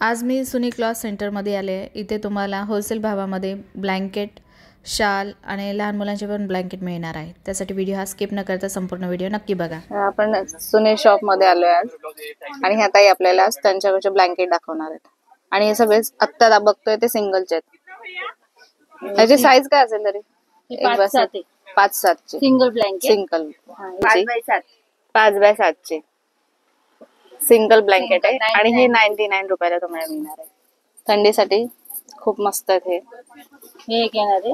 आज मी सुनी क्लॉथ सेंटरमध्ये आले आहे। इथे तुम्हाला होलसेल भावामध्ये ब्लँकेट, शाल आणि लहान मुलांचे पण ब्लँकेट मिळणार आहे। त्यासाठी व्हिडिओ हा स्किप न करता संपूर्ण व्हिडिओ नक्की बघा। आपण सुनी शॉप मध्ये आलोय आज आणि ह्या ताई आपल्याला त्यांच्याकडचे ब्लँकेट दाखवणार आहेत आणि हे सगळे आत्ता बघतोय ते सिंगलचे आहेत। याची साईज काय असेल तरी 5-7 ची सिंगल ब्लँकेट सिंगल 5x7 ची सिंगल ब्लँकेट आहे आणि हे 99 रुपयाला तुम्हाला मिळणार आहे। थंडीसाठी खूप मस्त आहे हे एक येणार आहे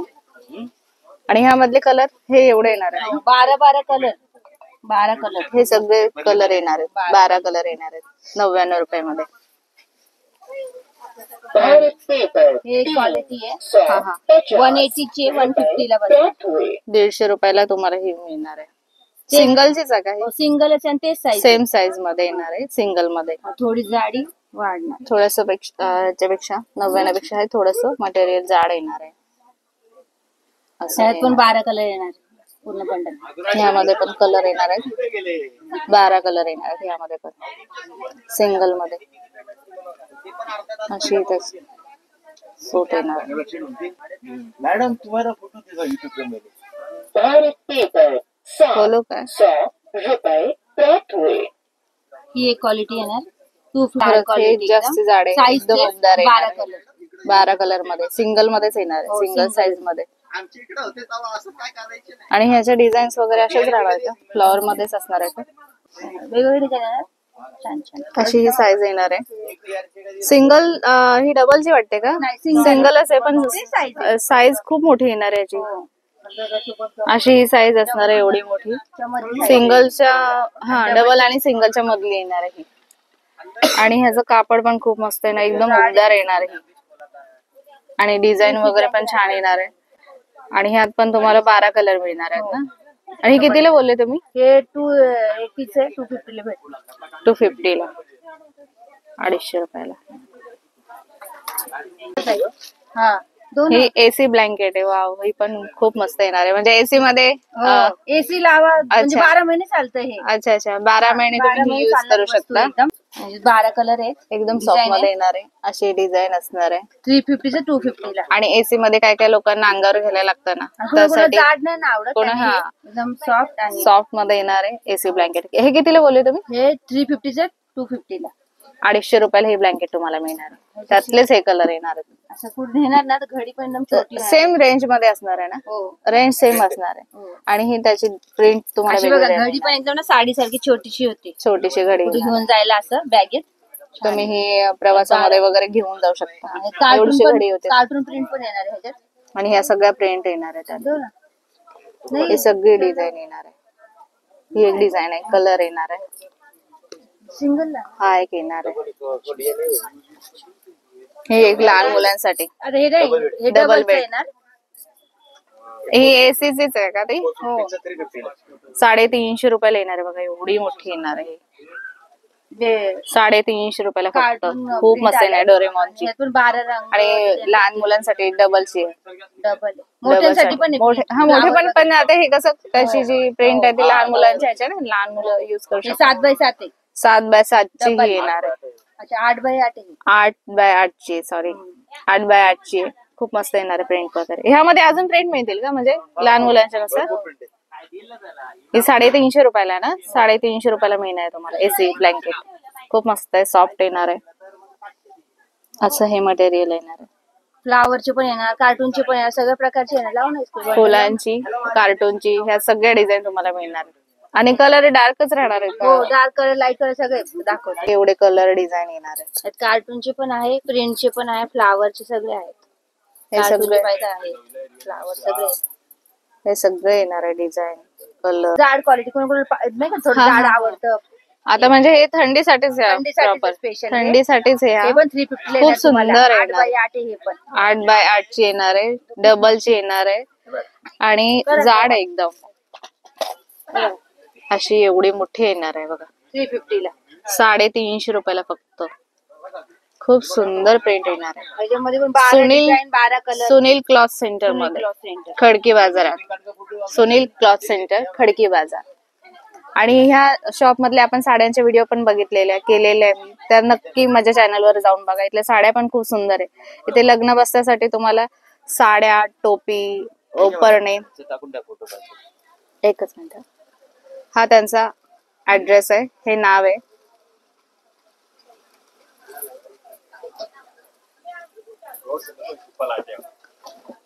आणि ह्यामधले कलर हे एवढे येणार आहे 12 कलर हे सगळे कलर येणार आहेत 12 कलर येणार आहेत 99 रुपयामध्ये। हे क्वालिटी आहे 180 चे 150 ला बसतात 150 रुपयाला तुम्हाला हे मिळणार आहे। सिंगलचीच आहे का हे? सिंगलच आणि तेच साईज सेम साईज मध्ये येणार आहे सिंगल मध्ये। थोडी जाडी वाढणार थोडस याच्यापेक्षा 99 पेक्षा हे थोडस मटेरियल जाड येणार आहे त्यात पण 12 कलर येणार पूर्ण बंडल। ह्यामध्ये पण कलर येणार आहेत 12 कलर येणार आहेत ह्यामध्ये पण सिंगल मध्ये अशी सूट येणार आहे। मैडम तुम्हारा फोटो देगा यूट्यूब पे मेरे बोलो काय ही एक क्वालिटी येणार 250 हे क्वालिटी जास्त जाड आहे साईज एकदम उबदार 12 आहे कलर 12 कलर मध्ये सिंगल मध्येच येणार आहे सिंगल साईज मध्ये। आणि ह्याच्या डिझाईन्स वगैरे असेच राहणार आहेत फ्लॉवर मध्येच असणार आहे वेगवेगळे डिझाईन येणार छान छान। अशी ही साईज येणार आहे सिंगल ही डबलची वाटते का? सिंगलच आहे पण साईज खूप मोठी येणार आहे याची अशी ही साईज असणार आहे एवढी मोठी सिंगलच्या डबल आणि सिंगलच्या मधली येणार आहे आणि ह्याचं कापड पण खूप मस्त आहे ना एकदम उबदार येणार आहे आणि डिझाईन वगैरे पण छान येणार आहे आणि ह्यात पण तुम्हाला 12 कलर मिळणार आहेत ना। आणि कितीला बोलले तुम्ही? हे 280 चे 250 ला भेटणार 250 ला 250 रुपयाला। हा ही एसी ब्लँकेट आहे वाव ही पण खूप मस्त येणार आहे म्हणजे एसी मध्ये एसी लावा म्हणजे 12 महिने चालतं हे। अच्छा 12 महिने तुम्ही यूज करू शकता। 12 कलर आहेत एकदम सॉफ्ट मध्ये येणार आहे अशी डिझाईन असणार आहे 350 चे 250 ला। आणि एसी मध्ये काय काय लोकांना अंगावर घ्यायला लागतं ना त्यासाठी जाड नाही ना आवडत एकदम सॉफ्ट आणि सॉफ्ट मध्ये येणार आहे एसी ब्लँकेट। हे कितीला बोलले तुम्ही? हे 350 चे 250 ला 250 रुपयाला हे ब्लँकेट तुम्हाला मिळणार आहे त्यातलेच हे कलर येणार आहेत। असं कुठे घेणार ना तर घडी पण एकदम छोटी सेम रेंज मध्ये असणार आहे ना रेंज सेम असणार आहे आणि ही त्याची प्रिंट तुम्हाला घडी पण एकदम ना साडी सारखी छोटीशी होती छोटीशी घडी घेऊन जायला असं बॅगेत तुम्ही ही प्रवासामध्ये वगैरे घेऊन जाऊ शकता एवढीशी घडी होते कार्टून प्रिंट पण येणार आहे ह्याच्यात आणि ह्या सगळ्या प्रिंट येणार आहे त्यात ही सगळी डिझाईन येणार आहे ही एक डिझाईन आहे कलर येणार आहे सिंगल हा एक येणार आहे हे एक लहान मुलांसाठी हे डबल बेड येणार ही एसीचीच आहे का ती? 350 रुपयाला येणार आहे बघा एवढी मोठी येणार आहे 350 रुपयाला फक्त खूप मस्त आहे डोरेमॉनची 12 रंग आणि लहान मुलांसाठी डबलची आहे डबल मोठ्यांसाठी पण मोठे पण आता हे कसं त्याची जी प्रिंट आहे ती लहान मुलांची आहे ना लहान मुलं युज करू शकतात 7x7 7x7 ची ही येणार आहे अच्छा 8x8 8x8 ची सॉरी 8x8 ची खूप मस्त येणार आहे प्रिंट वगैरे। ह्यामध्ये अजून प्रिंट मिळतील का म्हणजे लहान मुलांच्या कसं? ही 350 रुपयाला ना 350 रुपयाला मिळणार आहे तुम्हाला एसी ब्लँकेट खूप मस्त आहे सॉफ्ट येणार आहे असं हे मटेरियल येणार आहे। फ्लावरचे पण येणार कार्टूनचे पण येणार सगळ्या प्रकारचे येणार लावून फुलांची कार्टूनची ह्या सगळ्या डिझाईन तुम्हाला मिळणार आणि कलर डार्कच राहणार आहेत हो डार्क कलर लाईट कलर सगळे दाखवतात एवढे कलर डिझाईन येणार आहेत कार्टूनचे पण आहे प्रिंटचे पण आहे फ्लावरचे सगळे आहेत हे सगळे आहे फ्लावर सगळे हे सगळे येणार आहे डिझाईन कलर जाड क्वालिटी कोण नाही का थोडं जाड आवडतं आता म्हणजे हे थंडीसाठीच आहे थंडीसाठीच हे पण 350 खूप सुंदर आहे 8x8 हे पण 8x8 ची येणार आहे डबल ची येणार आहे आणि जाड आहे एकदम अशी एवढी मोठी येणार आहे बघा 350 ला 350 रुपयाला फक्त खूप सुंदर प्रिंट येणार आहे त्याच्यामध्ये पण 12 कलर सुनील क्लॉथ सेंटर मध्ये खडकी बाजारात सुनील क्लॉथ सेंटर खडकी बाजार आणि ह्या शॉप मधले आपण साड्यांचे व्हिडिओ पण बघितलेले केलेले आहे, तर नक्की माझ्या चॅनलवर जाऊन बघा. इथल्या साड्या पण खूप सुंदर आहे. इथे लग्न बसण्यासाठी तुम्हाला साड्या, टोपी, परणे. एकच मिनिट. हा त्यांचा ऍड्रेस आहे, हे नाव आहे.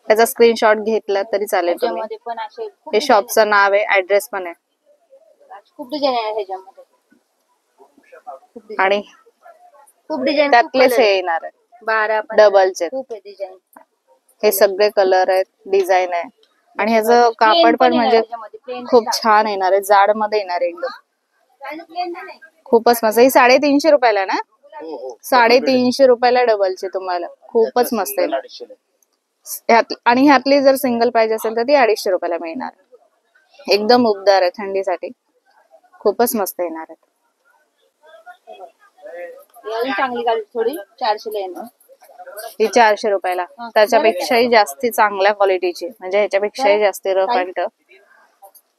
त्याचा स्क्रीनशॉट घेतला तरी चालेल तुम्ही. त्याच्यामध्ये पण असे खूप हे शॉपचं नाव आहे, ऍड्रेस पण आहे. खूप डिझाईन आहे ह्याच्यामध्ये. आणि खूप डिझाईन त्यातलेच हे येणार आहे 12 डबलचे. खूप आहे डिझाईन. हे सगळे कलर आहेत, डिझाईन आहे. आणि ह्याचं कापड पण म्हणजे खूप छान येणार आहे, जाड मध्ये येणार आहे एकदम. खूपच मस्त. ही 350 रुपयाला ना? 350 रुपयाला डबलचे तुम्हाला. खूपच मस्त आहे. आणि ह्यातली जर सिंगल पाहिजे असेल तर ती 250 रुपयाला मिळणार. एकदम उबदार आहे थंडीसाठी. खूपच मस्त येणार आहे. चांगली गाडी थोडी 400 ला येणार. ही 400 रुपयाला. त्याच्यापेक्षाही जास्ती चांगल्या क्वालिटीची, म्हणजे ह्याच्यापेक्षाही जास्ती रफ अँड टफ.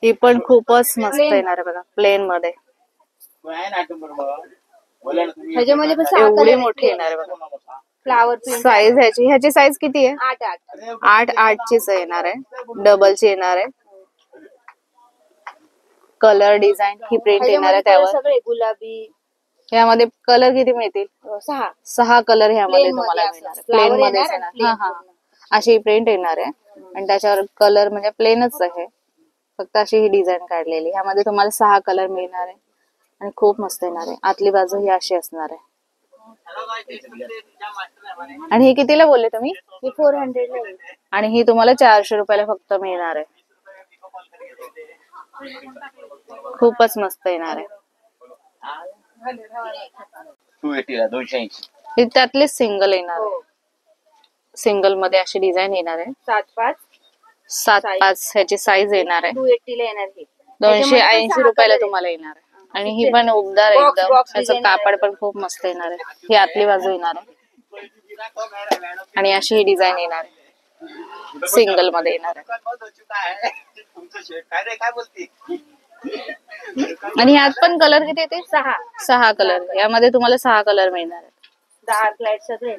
ही पण खूपच मस्त येणार आहे बघा, प्लेन मध्ये. ह्याच्यामध्ये पण एवढी मोठी येणार आहे बघा. फ्लावर साईज ह्याची साईज किती आहे? 8 8 चीच येणार आहे, डबलची येणार आहे. कलर डिझाईन ही प्रिंट येणार आहे त्यावर. सगळे गुलाबी. ह्यामध्ये कलर किती मिळतील? 6 कलर ह्यामध्ये तुम्हाला मिळणार. प्लेन मध्ये येणार. हा, अशी प्रिंट येणार आहे आणि त्याच्यावर कलर म्हणजे प्लेनच आहे, फक्त अशी ही डिझाईन काढलेली. ह्यामध्ये तुम्हाला 6 कलर मिळणार आहे आणि खूप मस्त येणार आहे. आतली बाजू ही अशी असणार आहे. आणि हे कितीला बोलले तुम्ही? 400 ला. आणि ही तुम्हाला 400 रुपयाला फक्त मिळणार आहे. खूपच मस्त येणार आहे. 280 त्यातले सिंगल येणार आहे. सिंगल मध्ये अशी डिझाइन येणार आहे. 7-5 ह्याची साईज येणार आहे. 280 ला येणार. हे 280 रुपयाला तुम्हाला येणार आहे. आणि ही पण उबदार एकदम. त्याचं कापड पण खूप मस्त येणार आहे. ही आतली बाजू येणार आहे आणि अशी ही डिझाईन येणार आहे. सिंगल मध्ये येणार आहे. आणि ह्यात पण कलर किती येते? 6 कलर. यामध्ये तुम्हाला 6 कलर मिळणार आहेत. डार्क लाईट सगळे.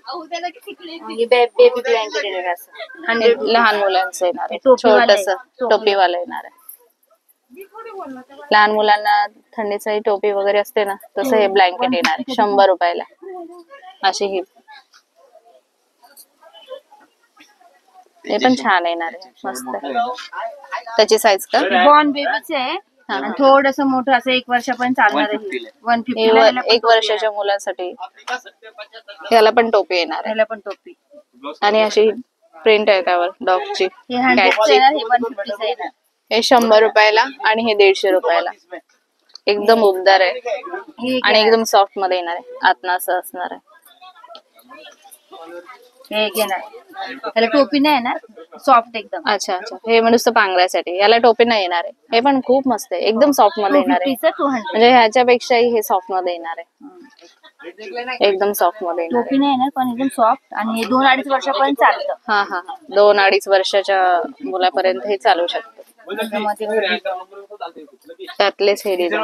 बेबी ब्लँकेट येणार असं. आणि लहान मुलांचं येणार आहे, छोटस टोपीवाला येणार आहे. लहान मुलांना थंडीची टोपी वगैरे असते ना, तसं हे ब्लँकेट येणार आहे 100 रुपयाला. अशी ही हे पण छान येणार आहे, मस्त. त्याची साईज का? बॉर्न बेबीच आहे. थोडस मोठं असं 1 वर्षापर्यंत चालणार आहे. 150 1 वर्षाच्या मुलांसाठी याला पण टोपी येणार आहे. ह्याला पण टोपी. आणि अशी प्रिंट आहे त्यावर डॉगची. हे 100 येणार. हे 150 येणार. हे 100 रुपयाला आणि हे 150 रुपयाला. एकदम उबदार आहे आणि एकदम सॉफ्ट मध्ये येणार आहे. आतनं असं असणार आहे. हे घेणार. त्याला टोपी नाही येणार, सॉफ्ट एकदम. अच्छा. हे नुसतं पांघरायसाठी. याला टोपी नाही येणार आहे. हे पण खूप मस्त आहे, एकदम सॉफ्ट मध्ये येणार आहे. 200 म्हणजे ह्याच्यापेक्षाही हे सॉफ्ट मध्ये येणार आहे. एकदम सॉफ्ट मध्ये येणार टोपी नाही येणार, पण एकदम सॉफ्ट. आणि हे 2-2.5 वर्षापर्यंत चालतं. हा 2-2.5 वर्षाच्या मुलापर्यंत हे चालू शकतं. त्यातलेच हे डिझाईन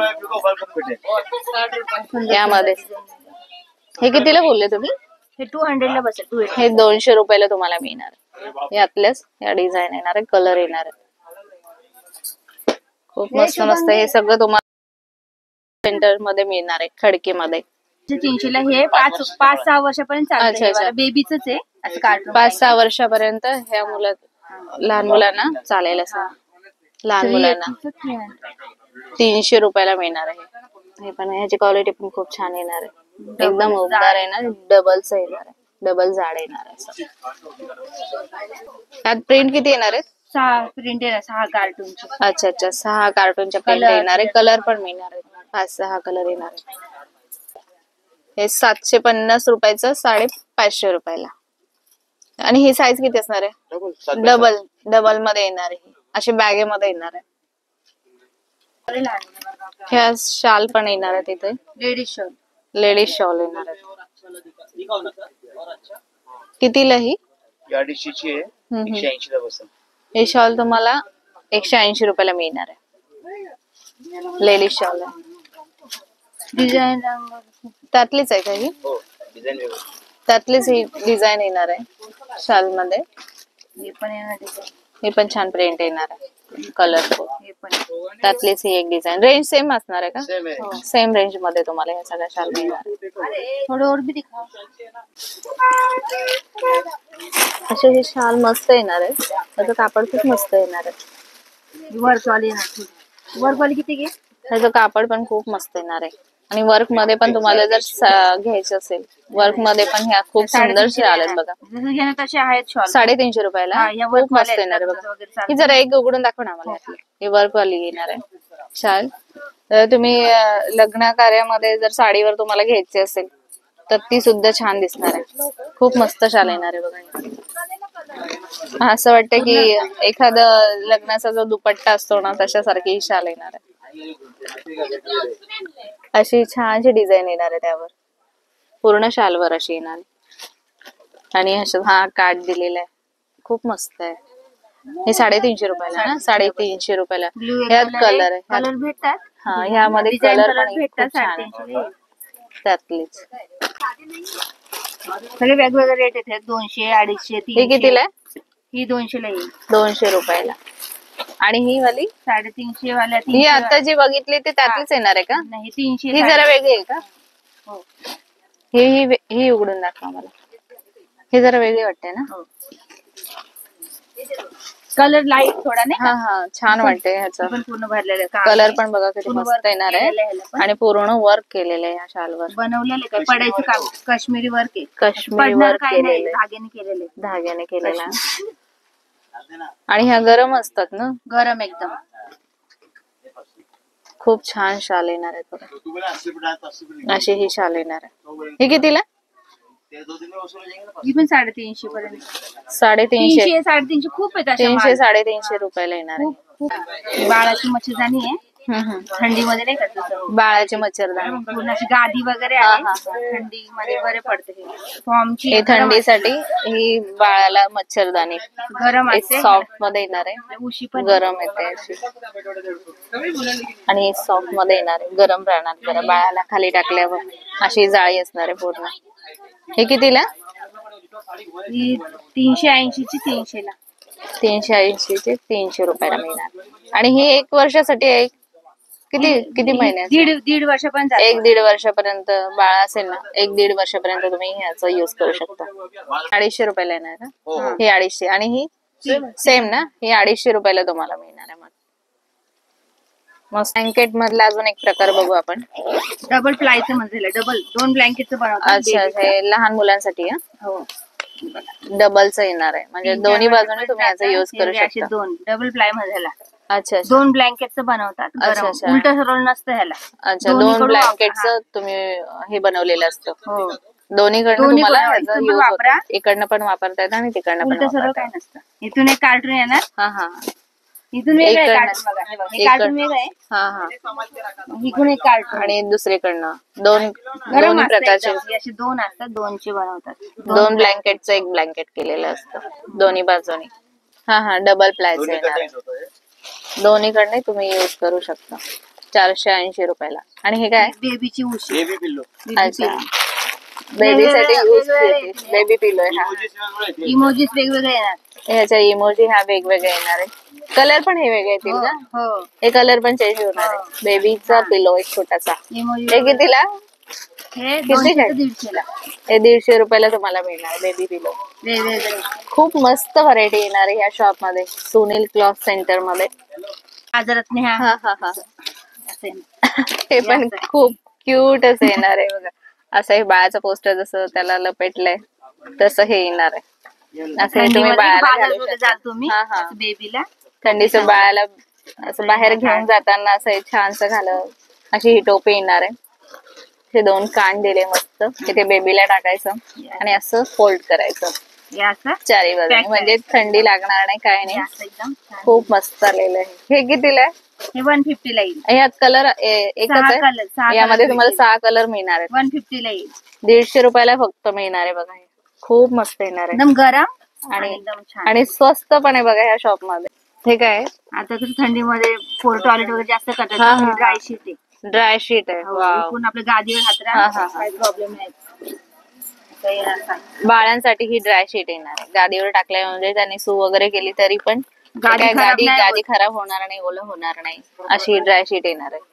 यामध्ये. हे कितीला बोलले तुम्ही? हे 200 ला बसेल. हे 200 रुपयाला तुम्हाला मिळणार. यातलेच या डिझाईन येणार आहे, कलर येणार आहे. खूप मस्त मस्त. हे सगळं तुम्हाला सेंटर मध्ये मिळणार आहे, खडकीमध्ये. 300 ला. हे 5-6 वर्षापर्यंत चालतं. बेबीच आहे असं कार्टून. 5-6 वर्षापर्यंत ह्या लहान मुलांना चालेल असं. लहान मुलांना 300 रुपयाला मिळणार आहे. हे पण ह्याची क्वालिटी पण खूप छान येणार आहे. एकदम उबदार येणार. डबलच येणार आहे, डबल जाड येणार आहे. त्यात प्रिंट किती येणार आहेत? 6 प्रिंट येणार. 6 कार्टूनचे. अच्छा 6 कार्टूनच्या प्रिंट येणार आहे. कलर पण मिळणार आहे. 5-6 कलर येणार आहे. हे 750 रुपयाचं 550 रुपयाला. आणि ही साईज किती असणार आहे? डबल मध्ये येणार आहे. अशी बॅगेमध्ये येणार आहे. ह्या शाल पण येणार आहे तिथे. लेडीज शॉल येणार आहे. कितीला ही? 250 आहे. 180 ला बसेल. हे शॉल तुम्हाला 180 रुपयाला मिळणार आहे. लेडीज शॉल आहे. डिझाईन त्यातलीच आहे का ही? हो डिझाईन वेगळं. त्यातलीच ही डिझाईन येणार आहे शाल मध्ये. हे पण येणार डिझाईन. हे पण छान प्रिंट येणार आहे कलरफुल. हे पण त्यातलीच ही एक डिझाईन. रेंज सेम असणार आहे का? सेम आहे. सेम रेंज मध्ये तुम्हाला ह्या सगळ्या शाल मिळणार आहे. थोडं और भी दिखाओ. असे हे शाल मस्त येणार आहे. त्याचं कापड खूप मस्त येणार आहे. वर्क वाली येणार. वर्क वाली किती घे? त्याचं कापड पण खूप मस्त येणार आहे. आणि वर्क मध्ये पण तुम्हाला जर घ्यायचं असेल, वर्क मध्ये पण ह्या खूप सुंदर शाल आहेत बघा. जसं घेणं तसे आहेत शॉल. 350 रुपयाला. हा, या work खूप मस्त वाल्या येणार आहे आहेत, बघा. वगैरे चालतं. ही जरा एक उघडून दाखव ना मला यातली. ही वर्क वाली येणार आहे शाल. तर तुम्ही लग्न कार्यामध्ये जर साडीवर तुम्हाला घ्यायची असेल तर ती सुद्धा छान दिसणार आहे. खूप मस्त शाल येणार आहे बघा. असं वाटतं की एखादं लग्नाचा जो दुपट्टा असतो ना तशासारखी ही शाल येणार आहे. अशी छानशी डिझाईन येणार आहे त्यावर. पूर्ण शालवर अशी येणार आहे. आणि हा काठ दिलेला आहे. खूप मस्त आहे. हे 350 रुपयाला ना. 350 रुपयाला. ह्यात कलर आहे. कलर भेटतात. हा ह्यामध्ये डिझाईन कलर कलर पण भेटतात. खूप छान आहे. 350 त्यातलीच. सगळे वेगवेगळे रेट आहेत. 200, 250, हे 300. कितीला आहे? ही 200 ला येईल. 200 रुपयाला. आणि ही वाली? 350 वाल्या. ही आता जी बघितली ती त्यातलीच येणार आहे का? नाही 300. ही जरा वेगळी आहे का? हो. ही उघडून दाखवा मला. हे जरा वेगळी वाटते ना. कलर लाईट थोडा नाही हा हा छान वाटते ह्याचा. पण पूर्ण भरलेलं आहे. कलर पण बघा किती पूर्ण मस्त work येणार आहे. केलेलं आहे ह्याला पण. आणि पूर्ण वर्क केलेलं आहे ह्या शालवर. बनवलेलं काय पडायचं काम. काश्मीरी वर्क आहे. काश्मीरी पडणार वर्क काय नाही. केलेलं आहे. धाग्याने केलेले. धाग्याने केलेला आहे. आणि ह्या गरम असतात ना. गरम एकदम. खूप छान शाल येणार आहे बघा. तो बोला 80 रुपये 80 रुपये. अशी ही शाल येणार आहे. हे कितीला? ते 2 दिन में वसूल हो जाएंगे ना. ही पण 350 पर्यंत. 350. 300, 350 खूप आहेत अशा 300 माल. 350 रुपयाला येणार आहे. खूप खूप. बाळाची मच्छरदाणी आहे. थंडीमध्ये नाही का तसं. बाळाची मच्छरदाणी. पूर्ण अशी गादी वगैरे हा, आहे. हा. थंडीमध्ये बरे पडते हे. फॉर्मची हे थंडीसाठी ही बाळाला मच्छरदाणी. गरम असते. सॉफ्ट मध्ये येणार आहे. उशी पण गरम येते अशी. आणि सॉफ्ट मध्ये येणार आहे. गरम राहणार. जरा बाळाला खाली टाकल्यावर अशी जाळी असणार आहे पूर्ण. हे कितीला? ही 380 ची 300 ला. 380 चे 300 रुपयाला मिळणार. आणि ही 1 वर्षासाठी आहे. किती महिन्याची? दीड वर्षापर्यंत जाते. 1-1.5 वर्षापर्यंत बाळ असेल ना 1-1.5 वर्षापर्यंत तुम्ही ह्याचा युज करू शकता. 250 रुपयाला येणार ना. हो. हे 250. आणि ही सेम ना. ही 250 रुपयाला तुम्हाला मिळणार आहे. मग ब्लँकेट मधला अजून एक प्रकार बघू आपण. डबल प्लायचं म्हणजे डबल 2 ब्लँकेटचं बनवतात. अच्छा हे लहान मुलांसाठी आहे. हो. डबलचं येणार आहे. म्हणजे दोन्ही बाजूने तुम्ही याचा युज करू असे शकता. 2 डबल प्लाय मध्ये अच्छा 2 ब्लँकेटचं बनवतात. अच्छा, अच्छा. उलट सरळ नसतं ह्याला. अच्छा 2 दोन्हीकडून ब्लँकेटचं तुम्ही हे बनवलेलं असतं. हो. दोन्हीकडनं दोन्ही तुम्हाला पण ह्याचा इथून यूज वापरा. होतो. इकडनं पण वापरता येतं आणि तिकडनं पण उलट सरळ वापरता काय येतं. नसतं. इथून एक कार्टून येणार. हा हा इथून वेगळं आहे इकडनं. कार्टून बघा. हे बघा. हे कार्टून वेगळं आहे. हा हा इकडून एक कार्टून. आणि दुसरीकडनं दोन्ही गरम असतं प्रकारचे एकदम. हे असे 2 असतात. 2चे बनवतात. 2 ब्लँकेटचं एक ब्लँकेट केलेलं असतं दोन्ही बाजूनी. हा हा डबल प्लायचं दोन्ही येणार कटिंग आहे. होतं हे. दोन्हीकडनं तुम्ही युज करू शकता. 480 रुपयाला. आणि हे काय? बेबीची उशी. Baby pillow. अच्छा बेबीसाठी यूज बेबी पिलो आहे. हा इमोजीस वेगळे आहेत. इमोजीस वेगवेगळे येणार. ह्याच्या इमोजी ह्या वेगवेगळे येणार आहे. कलर पण हे वेगळे येतील का? हो. हे कलर पण चेंज होणार आहे. बेबीचा पिलो एक छोटासा. इमोजी हे कितीला? हे किती 200 काय? ते 150 ला. हे 150 रुपयाला तुम्हाला मिळणार बेबी पिलो. वेगवेगळे. खूप मस्त व्हरायटी येणार आहे ह्या शॉप मध्ये. सुनील क्लॉथ सेंटर मध्ये. बाजारात न्या. हा हा हा असे. हे पण खूप क्यूट असं येणार आहे बघा. असं हे बाळाचं पोस्टर जसं त्याला लपेटलंय तसं हे येणार आहे. असं हे तुम्ही बाळाला घालू बाजारात शकता. जाल तुम्ही हा हा बेबीला. थंडीचं बाळाला असं बाहेर घेऊन जाताना असं हे छानसं घालं. अशी ही टोपी येणार आहे. हे 2 कान दिले मस्त. इथे बेबीला टाकायचं आणि असं फोल्ड करायचं हे असं. चारी बाजूने. म्हणजे थंडी लागणार नाही काय हे नाही. असं एकदम छान. खूप मस्त आलेलं आहे. हे कितीला आहे? हे 150 ला येईल. ह्यात कलर एकच 6 आहे. कलर. 6 यामध्ये तुम्हाला 6 कलर मिळणार आहेत. 150 ला येईल. 150 रुपयाला फक्त मिळणार आहे बघा. हे खूप मस्त येणार आहे. एकदम गरम आणि एकदम छान. आणि स्वस्त पण आहे बघा ह्या शॉप मध्ये. हे काय आहे? आता कसं थंडीमध्ये पोर टॉयलेट वगैरे जास्त हा, करतात हा. ड्राय शीट आहे ड्राय शीट आहे. वाव. पण आपल्या गादीवर हा, हातरा हा, हा. काही प्रॉब्लेम नाही असं येणार नाही. बाळांसाठी ही ड्राय शीट येणार आहे. गादीवर टाकल्या म्हणजे त्यांनी सू वगैरे केली तरी पण गादी काय खराब नाही गादी होत. खराब होणार नाही, ओलं होणार नाही, अशी ड्राय शीट येणार आहे.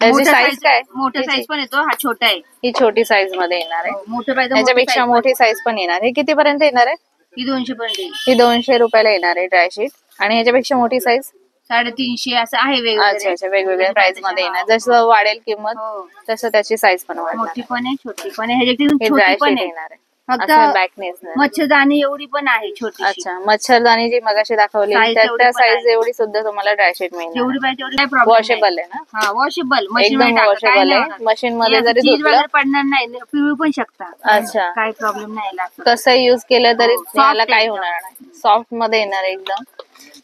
त्याची मोठा साईज size- काय? मोठा साईज पण येतो, हा छोटा आहे. ही छोटी साईज मध्ये येणार आहे. मोठं पाहिजे त्याच्यापेक्षा मोठी साईज पण येणार. हे किती पर्यंत येणार आहे? ही 200 पर्यंत येईल. ही 200 रुपयाला येणार आहे ड्राय शीट. आणि ह्याच्यापेक्षा मोठी साईज 350 असं आहे अच्छा वेगवेगळे. अच्छा, वेगवेगळ्या प्राइस मध्ये येणार. जसं वाढेल किंमत हो. तसं त्याची साईज पण वाढणार. मोठी पण आहे छोटी पण आहे, ह्याच्यात हे छोटी ड्राय पण शीट आहे. येणार आहे. फक्त असं बॅक नेसणार. मच्छरदाणी एवढी पण आहे छोटी. अच्छा, मच्छरदाणी जी मगाशी दाखवली Size त्या एवढी पण साईज आहे. एवढी सुद्धा तुम्हाला ड्राय शीट मिळणार. जेवढी पाहिजे तेवढी काही प्रॉब्लेम वॉशेबल आहे ना? हा वॉशेबल एकदम वॉशेबल आहे. मशीन मध्ये जरी चीज धुतलं वगैरे पडणार नाही, पिळू पण शकता. अच्छा. काही प्रॉब्लेम नाही याला असं. कसं युज केलं तरी हो, soft याला काही एकदम. होणार नाही. सॉफ्ट मध्ये येणार एकदम.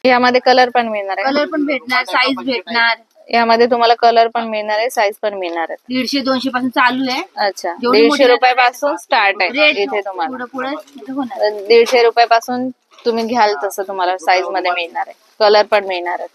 यामध्ये कलर पण मिळणार आहे. कलर पण भेटणार, साईज भेटणार. यामध्ये तुम्हाला कलर पण मिळणार आहे, साईज पण मिळणार आहे. 150-200 पासून चालू आहे. अच्छा, जेवढी मोठी 150 रुपयापासून स्टार्ट आहे रेट इथे तुम्हाला. पुढे पुढे होणार. 150 रुपयापासून तुम्ही घ्याल तसं तुम्हाला साईज मध्ये मिळणार आहे. कलर पण मिळणार आहे.